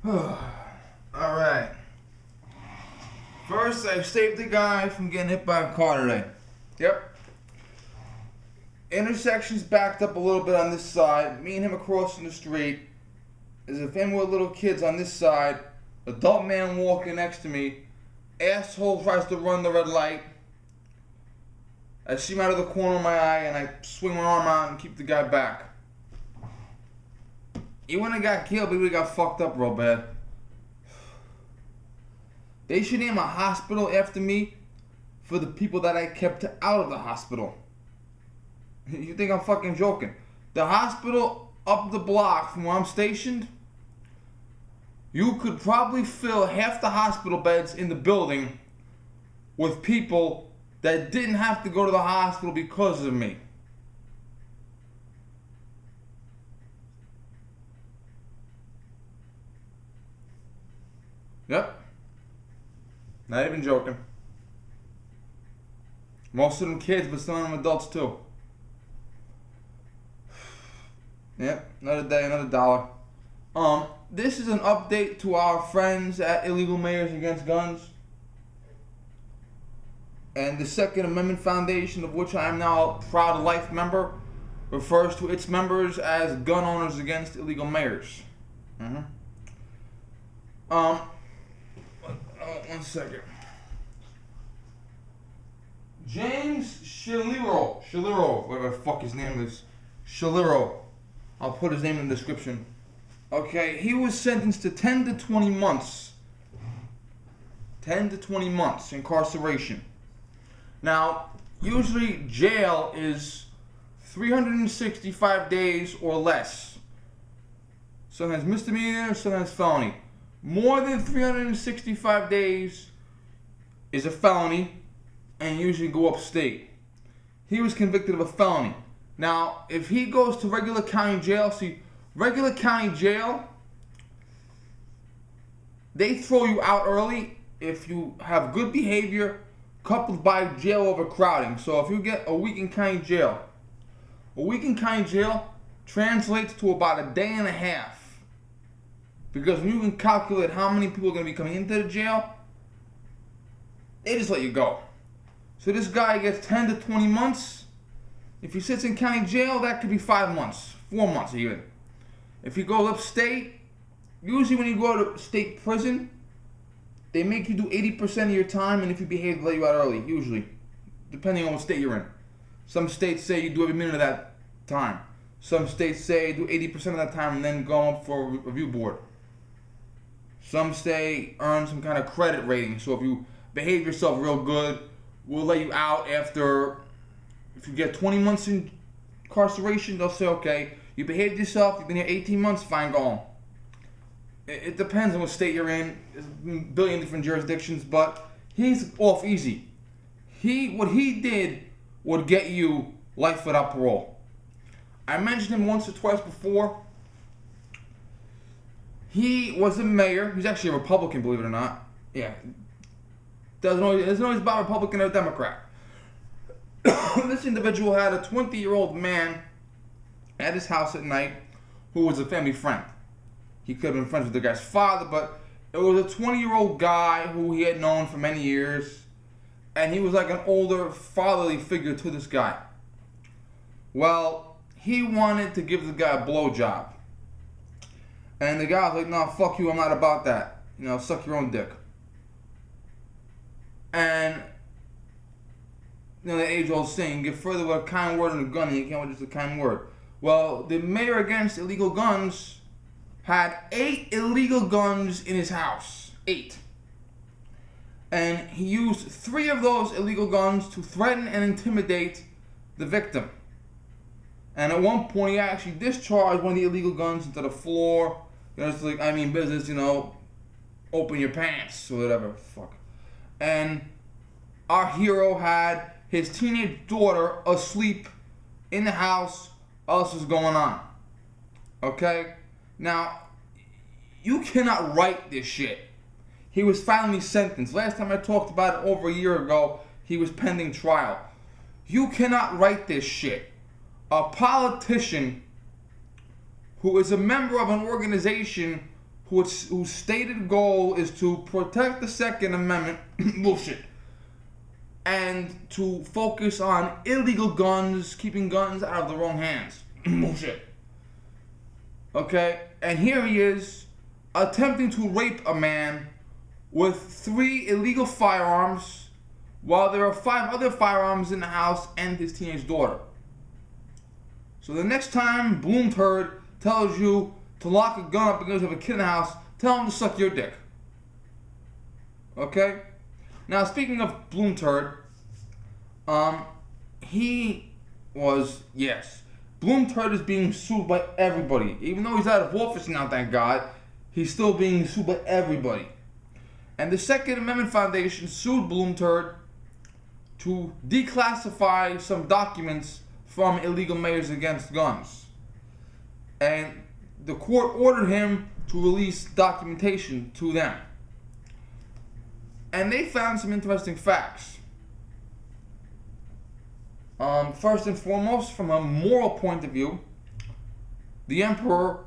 Alright. First, I saved the guy from getting hit by a car today. Yep. Intersection's backed up a little bit on this side. Me and him across the street. There's a family with little kids on this side. Adult man walking next to me. Asshole tries to run the red light. I see him out of the corner of my eye and I swing my arm out and keep the guy back. He wouldn't have got killed, but he would have got fucked up real bad. They should name a hospital after me for the people that I kept out of the hospital. You think I'm fucking joking? The hospital up the block from where I'm stationed, you could probably fill half the hospital beds in the building with people that didn't have to go to the hospital because of me. Yep. Not even joking. Most of them kids, but some of them adults too. Yep, another day, another dollar. This is an update to our friends at Illegal Mayors Against Guns and the Second Amendment Foundation, of which I am now a proud life member, refers to its members as Gun Owners Against Illegal Mayors. One second. James Shaliro, whatever the fuck his name is, Shaliro. I'll put his name in the description. Okay, he was sentenced to 10 to 20 months. 10 to 20 months incarceration. Now, usually jail is 365 days or less. Sometimes misdemeanor, sometimes felony. More than 365 days is a felony and usually go upstate. He was convicted of a felony. Now, if he goes to regular county jail, see, regular county jail, they throw you out early if you have good behavior coupled by jail overcrowding. So if you get a week in county jail translates to about a day and a half. Because when you can calculate how many people are going to be coming into the jail, they just let you go. So this guy gets 10 to 20 months. If he sits in county jail, that could be 5 months, 4 months even. If he goes upstate, usually when you go to state prison, they make you do 80% of your time, and if you behave, they let you out early, usually, depending on what state you're in. Some states say you do every minute of that time. Some states say do 80% of that time and then go up for a review board. Some say earn some kind of credit rating, so if you behave yourself real good, we'll let you out after, if you get 20 months in incarceration, they'll say, okay, you behaved yourself, you've been here 18 months, fine, go home. It depends on what state you're in. There's a billion different jurisdictions, but he's off easy. What he did would get you life without parole. I mentioned him once or twice before. He was a mayor. He's actually a Republican, believe it or not. Yeah. Doesn't always about Republican or Democrat. This individual had a 20-year-old man at his house at night who was a family friend. He could have been friends with the guy's father, but it was a 20-year-old guy who he had known for many years, and he was like an older fatherly figure to this guy. Well, he wanted to give the guy a blowjob. And the guy was like, no, fuck you, I'm not about that. You know, suck your own dick. And, you know, the age-old saying, get further with a kind word and a gun than you can with just a kind word. Well, the mayor against illegal guns had 8 illegal guns in his house. 8. And he used 3 of those illegal guns to threaten and intimidate the victim. And at one point, he actually discharged one of the illegal guns into the floor. You know, it's like, I mean business, you know, open your pants or whatever. Fuck. And our hero had his teenage daughter asleep in the house. What else was going on? Okay? Now, you cannot write this shit. He was finally sentenced. Last time I talked about it over a year ago, he was pending trial. You cannot write this shit. A politician who is a member of an organization whose stated goal is to protect the Second Amendment, bullshit, and to focus on illegal guns, keeping guns out of the wrong hands, bullshit. Okay, and here he is attempting to rape a man with 3 illegal firearms, while there are 5 other firearms in the house and his teenage daughter. So the next time Bloomturd tells you to lock a gun up because you have a kid in the house, tell him to suck your dick. Okay? Now, speaking of Bloomturd, Bloomturd is being sued by everybody. Even though he's out of office now, thank God, he's still being sued by everybody. And the Second Amendment Foundation sued Bloomturd to declassify some documents from illegal mayors against guns. And the court ordered him to release documentation to them. And they found some interesting facts. First and foremost, from a moral point of view, the emperor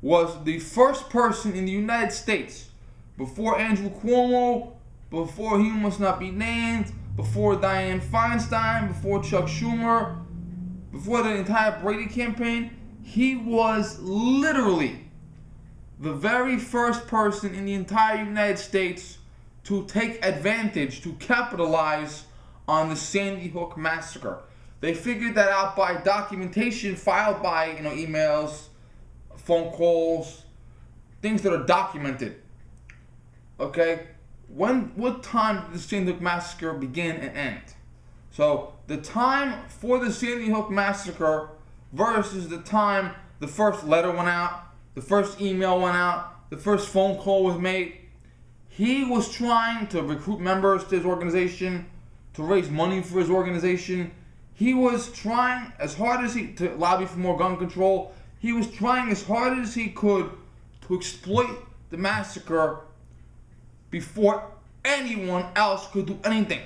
was the first person in the United States, before Andrew Cuomo, before He Must Not Be Named, before Dianne Feinstein, before Chuck Schumer, before the entire Brady campaign, he was literally the very first person in the entire United States to take advantage, to capitalize on the Sandy Hook massacre. They figured that out by documentation filed by, emails, phone calls, things that are documented. Okay? What time did the Sandy Hook massacre begin and end? So the time for the Sandy Hook massacre versus the time the first letter went out, the first email went out, the first phone call was made. He was trying to recruit members to his organization, to raise money for his organization. He was trying as hard as to lobby for more gun control. He was trying as hard as he could to exploit the massacre before anyone else could do anything.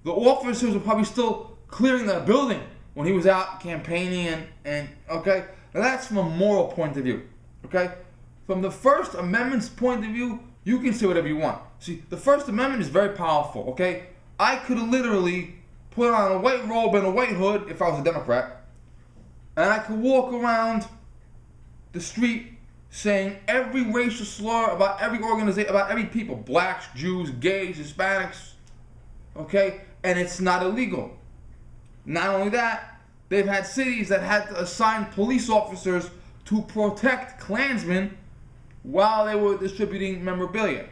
The officers were probably still clearing the building when he was out campaigning and okay? Now that's from a moral point of view, okay? From the First Amendment's point of view, you can say whatever you want. See, the First Amendment is very powerful, okay? I could literally put on a white robe and a white hood if I was a Democrat, and I could walk around the street saying every racial slur about every organization, about every people, blacks, Jews, gays, Hispanics, okay? And it's not illegal. Not only that, they've had cities that had to assign police officers to protect Klansmen while they were distributing memorabilia.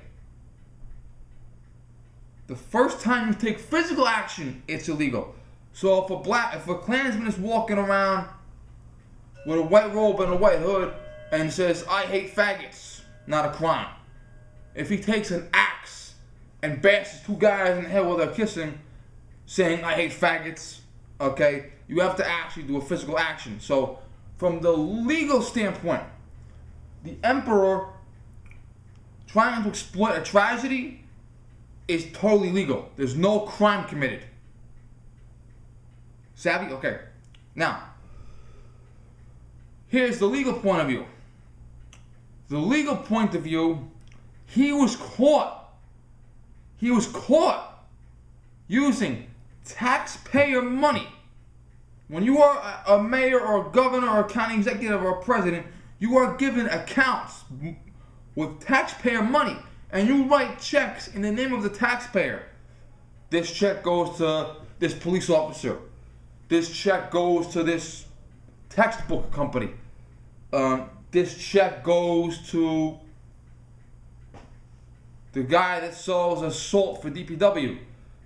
The first time you take physical action, it's illegal. So if a Klansman is walking around with a white robe and a white hood and says, "I hate faggots," not a crime. If he takes an axe and bashes 2 guys in the head while they're kissing, saying, "I hate faggots," okay, you have to actually do a physical action. So from the legal standpoint, the emperor trying to exploit a tragedy is totally legal. There's no crime committed. Savvy? Okay. Now, here's the legal point of view. The legal point of view, he was caught using taxpayer money. When you are a mayor or a governor or a county executive or a president, you are given accounts with taxpayer money, and you write checks in the name of the taxpayer. This check goes to this police officer. This check goes to this textbook company. This check goes to the guy that sells a salt for DPW.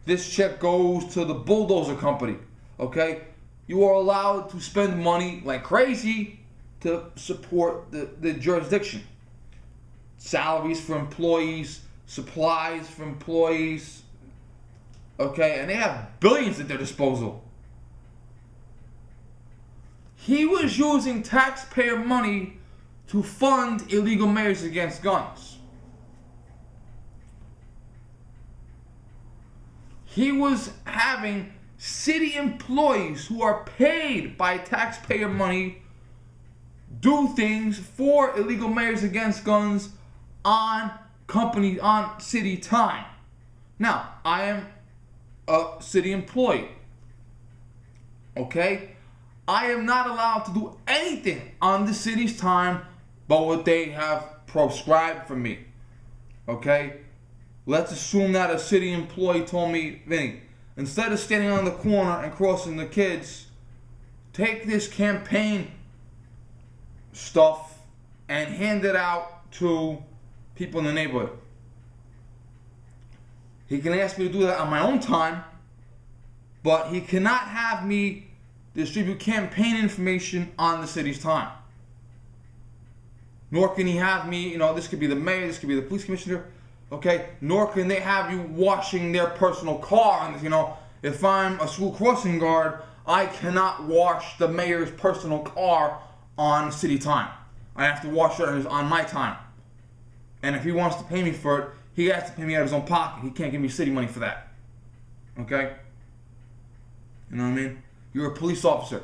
This check goes to the bulldozer company. Okay? You are allowed to spend money like crazy to support the jurisdiction. Salaries for employees, supplies for employees, okay, and they have billions at their disposal. He was using taxpayer money to fund illegal mayors against guns. He was having city employees who are paid by taxpayer money do things for illegal mayors against guns on city time. Now, I am a city employee. Okay? I am not allowed to do anything on the city's time but what they have prescribed for me. Okay? Let's assume that a city employee told me, Vinny, instead of standing on the corner and crossing the kids, take this campaign stuff and hand it out to people in the neighborhood. He can ask me to do that on my own time, but he cannot have me distribute campaign information on the city's time. Nor can he have me, this could be the mayor, this could be the police commissioner, okay? Nor can they have you washing their personal car. If I'm a school crossing guard, I cannot wash the mayor's personal car on city time. I have to wash it on my time. And if he wants to pay me for it, he has to pay me out of his own pocket. He can't give me city money for that. Okay? You know what I mean? You're a police officer.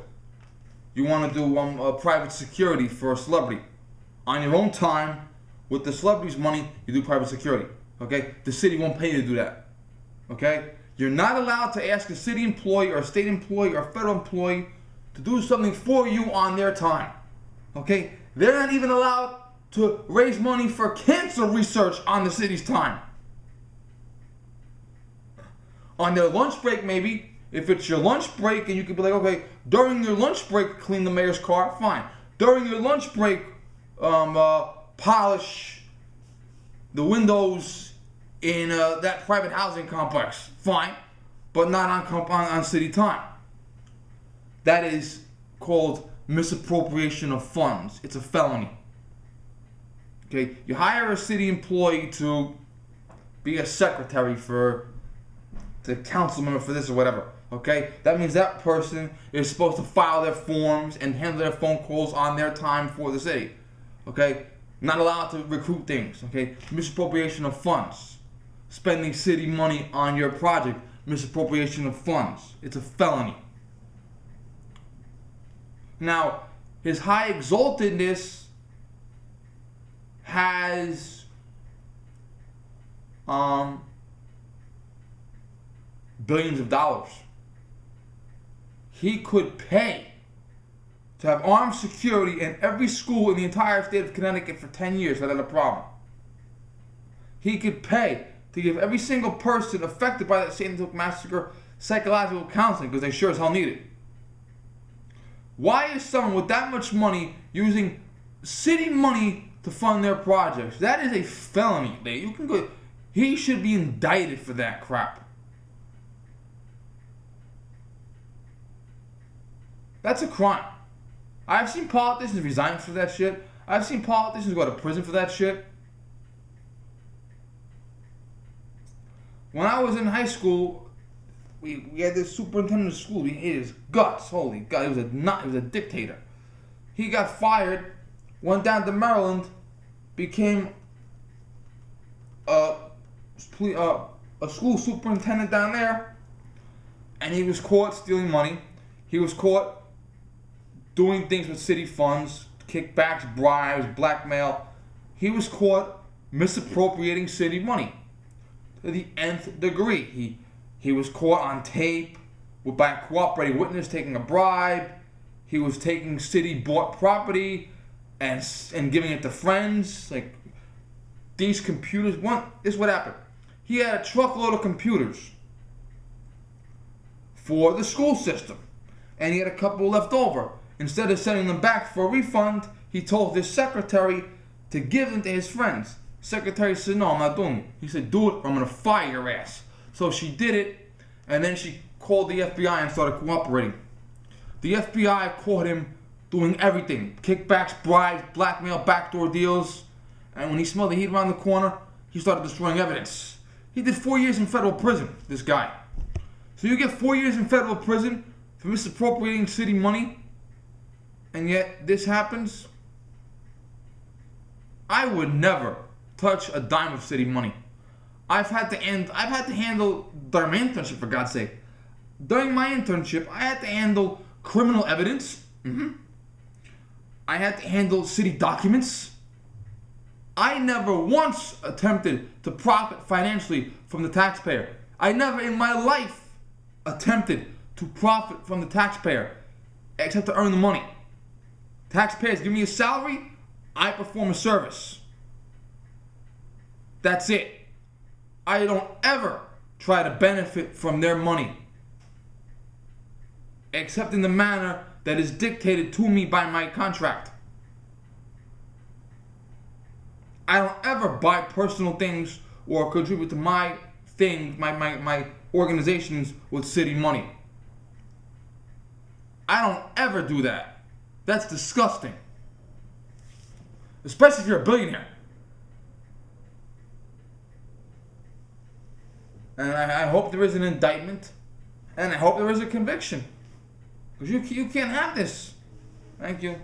You want to do a private security for a celebrity. On your own time, with the celebrity's money, you do private security. Okay? The city won't pay you to do that. Okay? You're not allowed to ask a city employee or a state employee or a federal employee to do something for you on their time. Okay? They're not even allowed to raise money for cancer research on the city's time. On their lunch break, maybe. If it's your lunch break and you could be like, okay, during your lunch break, clean the mayor's car, fine. During your lunch break, polish the windows in that private housing complex, fine. But not on city time. That is called misappropriation of funds. It's a felony. Okay, you hire a city employee to be a secretary for the council member for this or whatever. Okay, that means that person is supposed to file their forms and handle their phone calls on their time for the city. Okay, not allowed to recruit things. Okay, misappropriation of funds, spending city money on your project, misappropriation of funds. It's a felony. Now, his high exaltedness has billions of dollars. He could pay to have armed security in every school in the entire state of Connecticut for 10 years without a problem. He could pay to give every single person affected by that St. Luke massacre psychological counseling because they sure as hell need it. Why is someone with that much money using city money to fund their projects? That is a felony. You can go. He should be indicted for that crap. That's a crime. I've seen politicians resign for that shit. I've seen politicians go to prison for that shit. When I was in high school, we had this superintendent of school. We hated his guts. Holy God, he was a dictator. He got fired, went down to Maryland, became a school superintendent down there, and he was caught stealing money. He was caught doing things with city funds, kickbacks, bribes, blackmail. He was caught misappropriating city money to the nth degree. He was caught on tape by a cooperating witness taking a bribe. He was taking city-bought property and giving it to friends. Like, these computers, this is what happened. He had a truckload of computers for the school system, and he had a couple left over. Instead of sending them back for a refund, he told his secretary to give them to his friends. Secretary said, no, I'm not doing it. He said, do it or I'm going to fire your ass. So she did it, and then she called the FBI and started cooperating. The FBI caught him doing everything. Kickbacks, bribes, blackmail, backdoor deals. And when he smelled the heat around the corner, he started destroying evidence. He did 4 years in federal prison, this guy. So you get 4 years in federal prison for misappropriating city money, and yet this happens? I would never touch a dime of city money. I've had to handle during my internship, for God's sake. During my internship, I had to handle criminal evidence. I had to handle city documents. I never once attempted to profit financially from the taxpayer. I never in my life attempted to profit from the taxpayer except to earn the money. Taxpayers give me a salary, I perform a service. That's it. I don't ever try to benefit from their money except in the manner that is dictated to me by my contract. I don't ever buy personal things or contribute to my things, my organizations with city money. I don't ever do that. That's disgusting. Especially if you're a billionaire. And I hope there is an indictment. And I hope there is a conviction. Because you can't have this. Thank you.